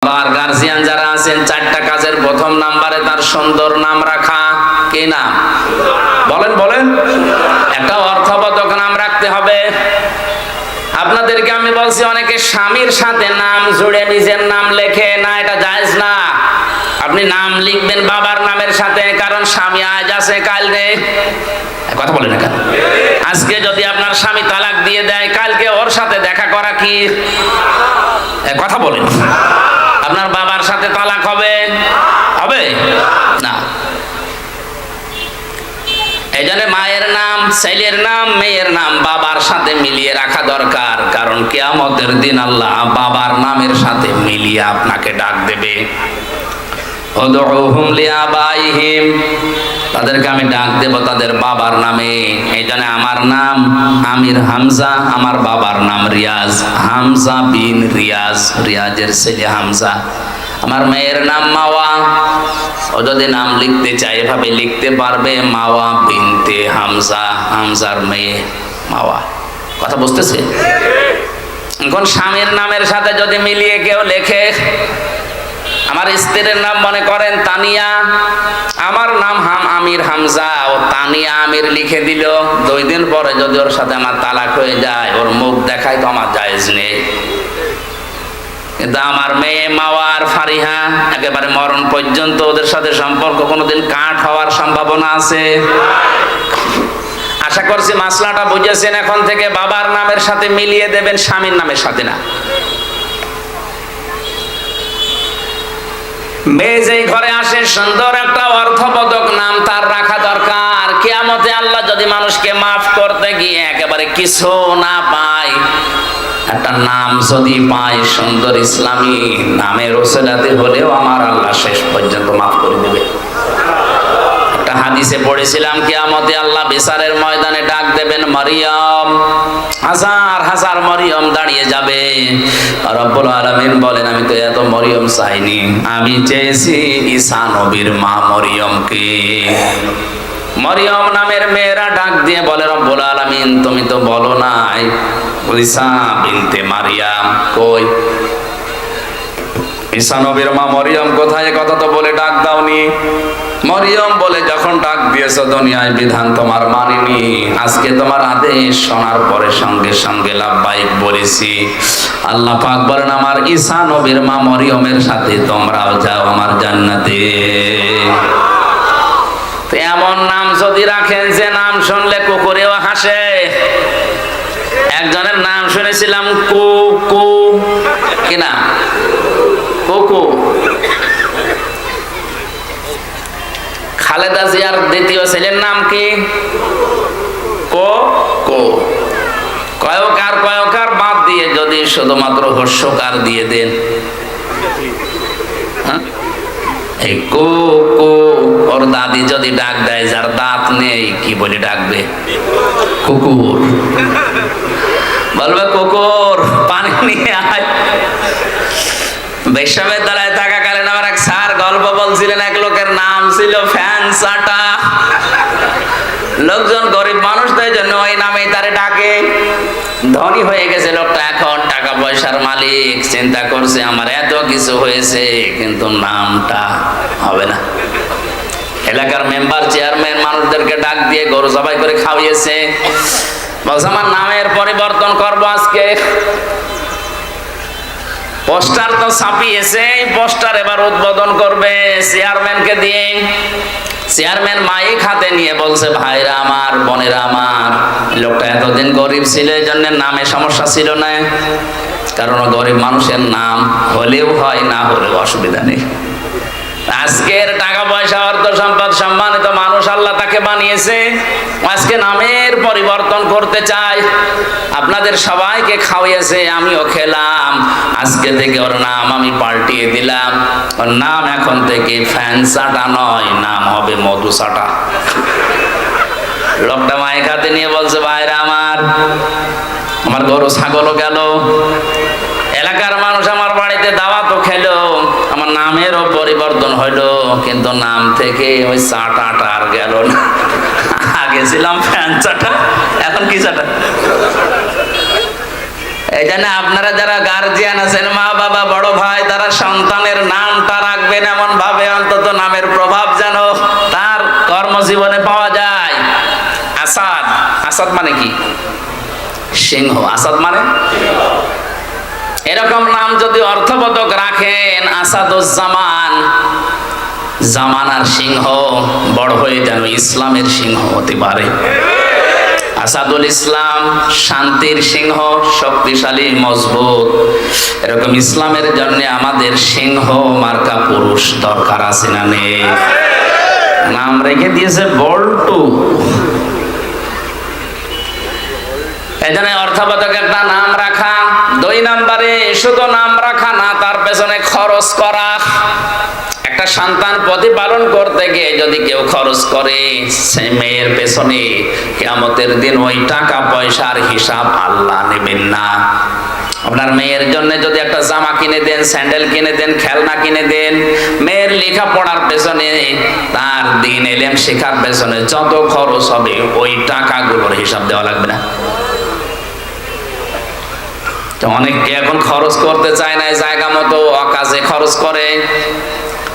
আর guardian যারা আছেন, চারটা কাজের প্রথম নাম্বারে তার সুন্দর নাম রাখা। কি নাম? বলেন বলেন। একটা অর্থবোধক নাম রাখতে হবে। আপনাদেরকে আমি বলছি, অনেকে স্বামীর সাথে নাম জুড়ে নিজের নাম লেখে না, এটা জায়েজ না। আপনি নাম লিখবেন বাবার নামের সাথে, কারণ স্বামী আজ আছে কাল নেই। কথা বলেন না কেন? আজকে যদি আপনার স্বামী তালাক দিয়ে দেয়, কালকে ওর সাথে দেখা করা কি? কথা বলেন। আপনার বাবার সাথে তালাক হবে? হবে না। এই জন্য মায়ের নাম, ছেলের নাম, মেয়ের নাম বাবার সাথে মিলিয়ে রাখা দরকার, কারণ কিয়ামতের দিন আল্লাহ বাবার নামের সাথে মিলিয়ে আপনাকে ডাক দেবে। উদউহুম লিআবাইহিম, তাদেরকে আমি ডাক দেব তাদের বাবার নামে। এই জন্য আমার নাম আমির হামজা, আমার বাবার নাম রিয়াজ, হামজা বিন রিয়াজ, রিয়াজের ছেলে হামজা। আমার মেয়ের নাম মাওয়া, ও যদি নাম লিখতে চায় এভাবে লিখতে পারবে, মাওয়া বিনতে হামজা, হামজার মেয়ে মাওয়া। কথা বুঝতেছে? এখন স্বামীর নামের সাথে যদি মিলিয়ে কেউ লেখে, আমার স্ত্রীর নাম মনে করেন তানিয়া, আমার নাম আমির হামজা, ও তানিয়া আমির লিখে দিল। 2 দিন পরে যদি ওর সাথে আমার তালাক হয়ে যায়, ওর মুখ দেখায় তো আমার জায়েজ নেই। কিন্তু আমার মেয়ে মাওয়ার ফারিহা, একেবারে মরণ পর্যন্ত ওদের সাথে সম্পর্ক কোনোদিন কাট হওয়ার সম্ভাবনা আছে। আশা করছি মাসলাটা বুঝেছেন। এখন থেকে বাবার নামের সাথে মিলিয়ে দেবেন, স্বামীর নামের সাথে না। মেয়ে যেই ঘরে আসে, সুন্দর একটা অর্থবোধক নাম তার রাখা দরকার। কিয়ামতে আল্লাহ যদি মানুষকে মাফ করতে গিয়ে একেবারে কিছু না পায়, একটা নাম যদি পায় সুন্দর ইসলামী নামের ওসিলাতে হলেও আমার আল্লাহ শেষ পর্যন্ত মাফ করে দেবে। একটা হাদিসে পড়েছিলাম, কিয়ামতে আল্লাহ বিচারের ময়দানে ডাক দেবেন মরিয়ম, হাজার হাজার মরিয়ম দাঁড়িয়ে যাবে। রব্বুল আলামিন বলেন, আমি তো এত মরিয়ম চাইনি, আমি চেয়েছি ঈসা নবীর মা মরিয়মকে। মরিয়ম নামের মেয়েরা ডাক দিয়ে বলে, রব্বুল আলামিন তুমি তো বলো নাই ঈসা বিনতে মারিয়াম কই? ঈসা নবীর মা মরিয়ম কোথায়? কথা তো বলে ডাক দাওনি। মরিয়ম বলে, যখন ডাক দিয়েছো দুনিয়ায় বিধান তোমার মানিনি, আজকে তোমার আদেশ শোনার পরে সঙ্গে সঙ্গে লাব্বাইক বলেছি। আল্লাহ পাক বলেন, আমার ঈসা নবীর মা মরিয়মের সাথে তোমরাও যাও আমার জান্নাতে। এমন নাম যদি রাখেন যে নাম শুনলে কুকুরেও হাসে। একজনের নাম শুনেছিলাম কুকু, কি না? কুকু। খালেদা জিয়ার দ্বিতীয় ছেলের নাম কি? কো। কয়কার বাদ দিয়ে যদি শুধুমাত্র হর্ষকার দিয়ে দেন, এই কো, ওর দাদি যদি ডাক দেয় যার দাঁত নেই, কি বলে ডাকবে? কুকুর। বলবে, কুকুর পানি নিয়ে আয়। বিশ্ববিদ্যালয়ে থাকাকালীন আমার এক স্যার গল্প বলছিলেন, এক লোকের নাম ছিল ফ্যান চাটা। লোকজন গরিব মানুষ তো এই জন্য ওই নামে তারে ডাকে। ধনী হয়ে গেছে লোকটা, এখন টাকা পয়সার মালিক, চিন্তা করছে আমার এত কিছু হয়েছে কিন্তু নামটা হবে না। এলাকার মেম্বার, চেয়ারম্যান মানুষদেরকে ডাক দিয়ে গরু জবাই করে খাওয়িয়েছে। বলছে, আমার নামের পরিবর্তন করবো আজকে। পোস্টার তো ছাপিয়েছে, পোস্টার এবার উদ্বোধন করবে চেয়ারম্যানকে দিয়ে। চেয়ারম্যান মাইক হাতে নিয়ে বলছে, ভাইরা আমার, বোনেরা আমার, লোকটা এতদিন গরিব ছিল, এই জন্য নামে সমস্যা ছিল না, কারণ গরিব মানুষের নাম হলেও হয়, না হলেও অসুবিধা নেই। আজকের টাকা পয়সা, অর্থ সম্পদ, সম্মানিত মানুষ আল্লাহ তাকে বানিয়েছে, আজকে নামের পরিবর্তন করতে চায়। আপনাদের সবাইকে খাওয়াইয়েছে, আমিও খেলাম। আজকে থেকে ওর নাম আমি পাল্টিয়ে দিলাম। ওর নাম এখন থেকে ফ্যান চাটা নয়, নাম হবে মধু চাটা। লোকটা মাইক হাতে নিয়ে বলছে, ভাইরা আমার গরু ছাগলও গেল, এলাকার মানুষ আমার বাড়িতে দাওয়াতও খেলো, আমার নামেরও পরিবর্তন হইলো, কিন্তু নাম থেকে ওই চাটাটা আর গেল না। আগে ছিলাম ফ্যান চাটা, এখন কি চাটা? এই জন্য আপনারা যারা গার্জিয়ান আছেন, মা বাবা বড় ভাই, তারা সন্তানের নামটা রাখবেন এমন ভাবে অন্তত নামের প্রভাব যেন তার কর্মজীবনে পাওয়া যায়। আসাদ, আসাদ মানে কি? সিংহ। আসাদ মানে এরকম নাম যদি অর্থবোধক রাখেন, আসাদুজ্জামান, জামানার সিংহ, বড় হয়ে যেন ইসলামের সিংহ হতে পারে। আসাদুল ইসলাম, শান্তির সিংহ, শক্তিশালী মজবুত। এরকম ইসলামের জন্য আমাদের সিংহ মার্কা পুরুষ দরকার আছে না নেই? নাম রেখে দিয়েছে বল্টু। এজন্য অর্থবোধক একটা নাম রাখা। 2 নম্বরে শুধু নাম রাখা না, তার পেছনে খরচ করা। একটা সন্তান প্রতিপালন করতে গিয়ে যদি কেউ খরচ করে, সে মেয়ের পেছনে কিয়ামতের দিন ওই টাকা পয়সার হিসাব আল্লাহ নেবেন না। আপনার মেয়ের জন্য যদি একটা জামা কিনে দেন, স্যান্ডেল কিনে দেন, খেলনা কিনে দেন, মেয়ের লেখাপড়ার পেছনে, তার দিন এলেম শেখার পেছনে যত খরচ হবে, ওই টাকাগুলোর হিসাব দেওয়া লাগবে না। অনেকে এখন খরচ করতে চায় না, জায়গা মতো অকাজে খরচ করে।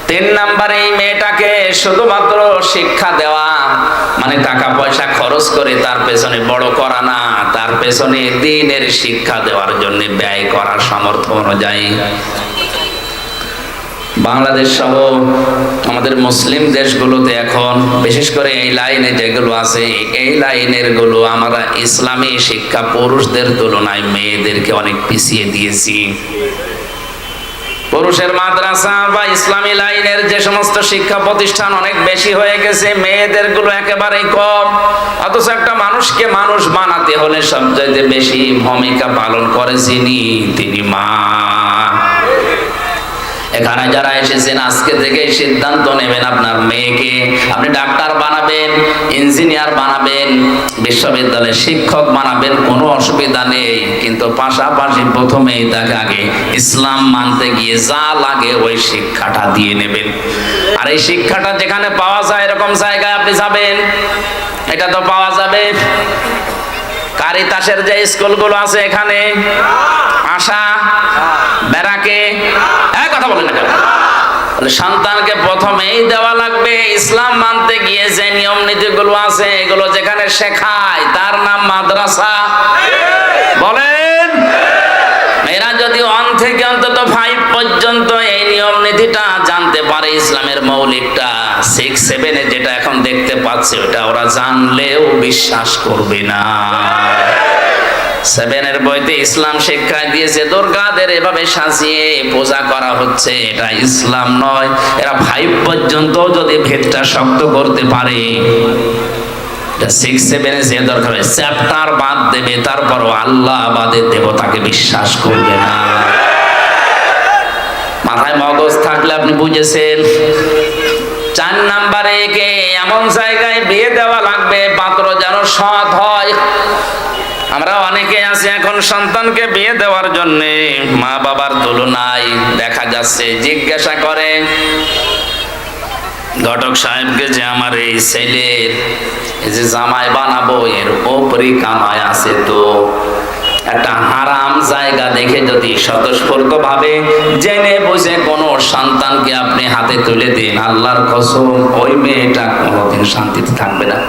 3 নম্বরে এই মেয়েটাকে শুধুমাত্র শিক্ষা দেওয়া, মানে টাকা পয়সা খরচ করে তার পেছনে বড় করা না, তার পেছনে দ্বীনের শিক্ষা দেওয়ার জন্য ব্যয় করার সামর্থ্য অনুযায়ী। বাংলাদেশ সহ আমাদের মুসলিম দেশগুলোতে এখন বিশেষ করে এই লাইনে যেগুলো আছে, এই লাইনের গুলো আমরা ইসলামী শিক্ষা পুরুষদের তুলনায় মেয়েদেরকে অনেক পিছিয়ে দিয়েছি। পুরুষের মাদ্রাসা বা ইসলামী লাইনের যে সমস্ত শিক্ষা প্রতিষ্ঠান অনেক বেশি হয়ে গেছে, মেয়েদের গুলো একেবারেই কম। অথচ একটা মানুষকে মানুষ বানাতে হলে সবচাইতে বেশি ভূমিকা পালন করে তিনি মা। এখানে যারা এসেছেন আজকে থেকে সিদ্ধান্ত নেবেন, আপনার মেয়েকে আপনি ডাক্তার বানাবেন, ইঞ্জিনিয়ার বানাবেন, বিশ্ববিদ্যালয়ের শিক্ষক বানাবেন, কোনো অসুবিধা নেই। কিন্তু পাশাপাশি প্রথমেই তাকে আগে ইসলাম মানতে গিয়ে যা লাগে ওই শিক্ষাটা দিয়ে নেবেন। আর এই শিক্ষাটা যেখানে পাওয়া যায় এরকম জায়গায় আপনি যাবেন, এটা তো পাওয়া যাবে কারিতাসের যে স্কুলগুলো আছে, এখানে আশা ব্যারাকে, কথা বলেন না কেন? সন্তানকে প্রথমেই দেওয়া লাগবে ইসলাম মানতে গিয়ে যে নিয়ম নীতিগুলো আছে, এগুলো যেখানে শেখায় তার নাম মাদ্রাসা। বলেন, এরা যদি 1 থেকে অন্তত 5 পর্যন্ত এই নিয়ম নীতিটা জানতে পারে, ইসলামের মৌলিকটা 6, 7 যেটা এখন দেখতে পাচ্ছে, ওটা ওরা জানলেও বিশ্বাস করবে না। 7 বইতে ইসলাম শিক্ষা দিয়েছে দুর্গাদের এভাবে সাজিয়ে পূজা করা হচ্ছে, এটা ইসলাম নয়। এরা 5 পর্যন্ত যদি ভেদটা শক্ত করতে পারে, 6, 7 যে দরকার চ্যাপ্টার বাদ দেবে, তারপরও আল্লাহ বাদে দেবতাকে বিশ্বাস করবে না। মাথায় মগজ থাকলে আপনি বুঝেছেন। 4 নম্বরে একে এমন জায়গায় বিয়ে দেওয়া লাগবে পাত্র যেন সৎ হয়। আমরা অনেকে আছি এখন সন্তানকে বিয়ে দেওয়ার জন্য মা বাবার তুলনায় দেখা যাচ্ছে জিজ্ঞাসা করে ঘটক সাহেবকে যে আমার এই ছেলের এই যে জামাই বানাবো, এর উপরি কামাই আছে, তো একটা হারাম জায়গা দেখে যদি স্বতঃস্ফূর্ত ভাবে জেনে বুঝে কোনো সন্তানকে আপনি হাতে তুলে দিন, আল্লাহর কসম ওই মেয়েটা কোনোদিন শান্তিতে থাকবে না।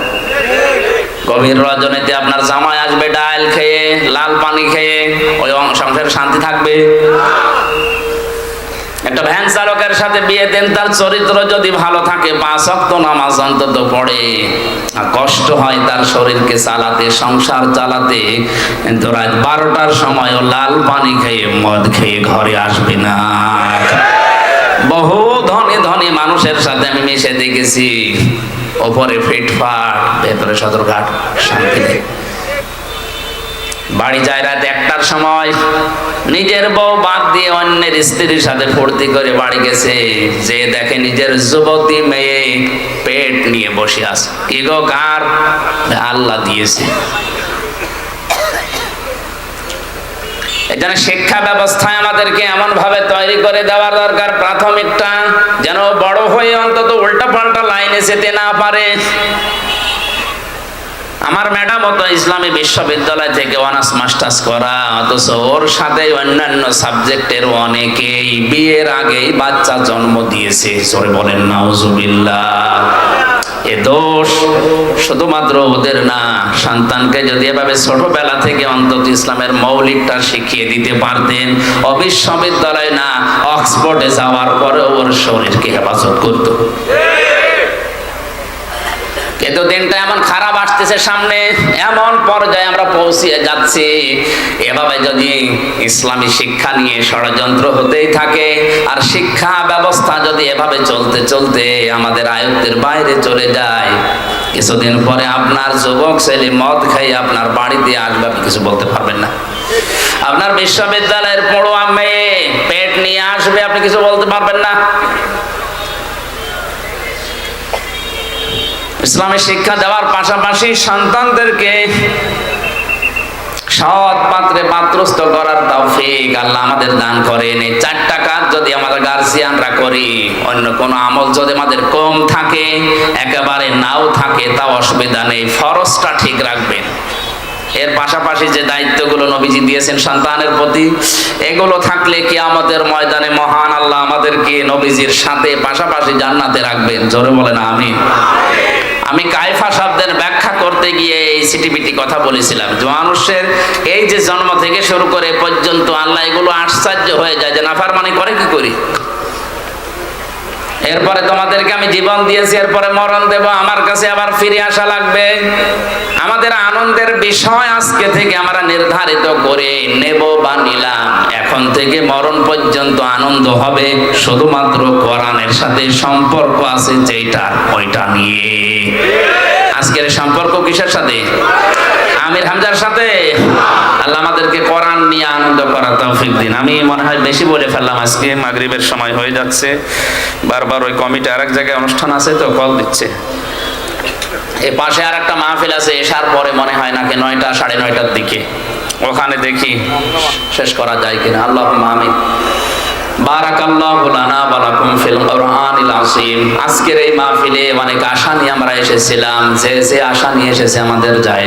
গভীর রজনীতে আপনার জামাই আসবে ডাল খেয়ে, লাল পানি খেয়ে, ওই সংসারে শান্তি থাকবে? একটা ভ্যান চালকের সাথে বিয়ে দেন, তার চরিত্র যদি ভালো থাকে, 5 ওয়াক্ত নামাজ অন্তত পড়ে, কষ্ট হয় তার শরীরকে চালাতে, সংসার চালাতে, কিন্তু রাত 12টার সময় ও লাল পানি খেয়ে মদ খেয়ে ঘরে আসবে না। বহু ধনী ধনী মানুষের সাথে আমি মিশে দেখেছি, ওপরে ফিটফাট, ভেতরে সদরঘাট, শান্তি নেই। বাড়ি যায় রাত 1টার সময়, নিজের বউ বাদ দিয়ে অন্যের স্ত্রীর সাথে ফুর্তি করে বাড়ি গেছে, যে দেখে নিজের যুবতী মেয়ে পেট নিয়ে বসে আছে। কি গো, কার? আল্লাহ দিয়েছে। এজন্য শিক্ষা ব্যবস্থায় আমাদেরকে এমন ভাবে তৈরি করে দেওয়ার দরকার, প্রাথমিকটা যেন বড় হয়ে অন্তত উল্টা পাল্টা লাইনে যেতে না পারে। আমার ম্যাডাম তো ইসলামী বিশ্ববিদ্যালয় থেকে অনার্স মাস্টার্স করা, অথচ ওর সাথে অন্যান্য সাবজেক্টের অনেকেই বিয়ের আগেই বাচ্চা জন্ম দিয়েছে। জোরে বলেন নাউজুবিল্লাহ। এ দোষ শুধুমাত্র ওদের না, সন্তানকে যদি এভাবে ছোটবেলা থেকে অন্তত ইসলামের মৌলিকটা শিখিয়ে দিতে পারতেন, বিশ্ববিদ্যালয় না অক্সফোর্ডে যাওয়ার পরেও ওর শরীরকে হেফাজত করতো। কিন্তু দিনটা এমন খারাপ আসতেছে সামনে, এমন পর্যায়ে আমরা পৌঁছিয়ে যাচ্ছি, এভাবে যদি ইসলামী শিক্ষা নিয়ে ষড়যন্ত্র হতেই থাকে আর শিক্ষা ব্যবস্থা যদি এভাবে চলতে চলতে আমাদের আয়ত্তের বাইরে চলে যায়, কিছুদিন পরে আপনার যুবক ছেলে মদ খাই আপনার বাড়িতে আসবে, আপনি কিছু বলতে পারবেন না। আপনার বিশ্ববিদ্যালয়ের পড়ুয়া মেয়ে পেট নিয়ে আসবে, আপনি কিছু বলতে পারবেন না। ইসলামের শিক্ষা দেওয়ার পাশাপাশি সন্তানদেরকে সৎ পাত্রে পাত্রস্থ করার তৌফিক আল্লাহ আমাদের দান করেন। এই 4টা কাজ যদি আমাদের গার্জিয়ানরা করি, অন্য কোনো আমল যদি আমাদের কম থাকে, একেবারে নাও থাকে, তাও অসুবিধা নেই, ফরজটা ঠিক রাখবেন। এর পাশাপাশি যে দায়িত্বগুলো নবীজি দিয়েছেন সন্তানের প্রতি, এগুলো থাকলে কিয়ামতের ময়দানে মহান আল্লাহ আমাদেরকে নবীজির সাথে পাশাপাশি জান্নাতে রাখবেন। জোরে বলেন আমিন। আমি কায়ফা শব্দের ব্যাখ্যা করতে গিয়ে এই সিটিপিটি কথা বলেছিলাম যে মানুষের এই যে জন্ম থেকে শুরু করে পর্যন্ত আল্লাহ এগুলো আশ্চর্য হয়ে যায় যে নাফরমানি করে কি করি। এরপরে তোমাদেরকে আমি জীবন দিয়েছি, এরপরে মরণ দেব, আমার কাছে আবার ফিরে আসা লাগবে। আমাদের আনন্দের বিষয় আজকে থেকে আমরা নির্ধারিত করে নেব বা নিলাম, এখন থেকে মরণ পর্যন্ত আনন্দ হবে শুধুমাত্র কোরআনের সাথে সম্পর্ক আছে যেটা, ওইটা নিয়ে। আজকের সম্পর্ক কিসের সাথে? আমির হামজার সাথে। আল্লাহ আমাদেরকে কোরআন নিয়ে আনন্দ করার তৌফিক দিন। আমি মনে হয় বেশি বলে ফেললাম, আজকে মাগরিবের সময় হয়ে যাচ্ছে, বারবার ওই কমিটি আরেক জায়গায় অনুষ্ঠান আছে তো কল দিচ্ছে। এ পাশে আর একটা মাহফিল আছে এশার পরে, মনে হয় নাকি 9টা 9:30টার দিকে, ওখানে দেখি শেষ করা যায় কিনা। আল্লাহুম্মা আমিন। বারাকাল্লাহু লানা ওয়া লাকুম ফিল কুরআনিল আযীম। আজকের এই মাহফিলে অনেক আশা নিয়ে আমরা এসেছিলাম, যে আশা নিয়ে এসেছে আমাদের যায়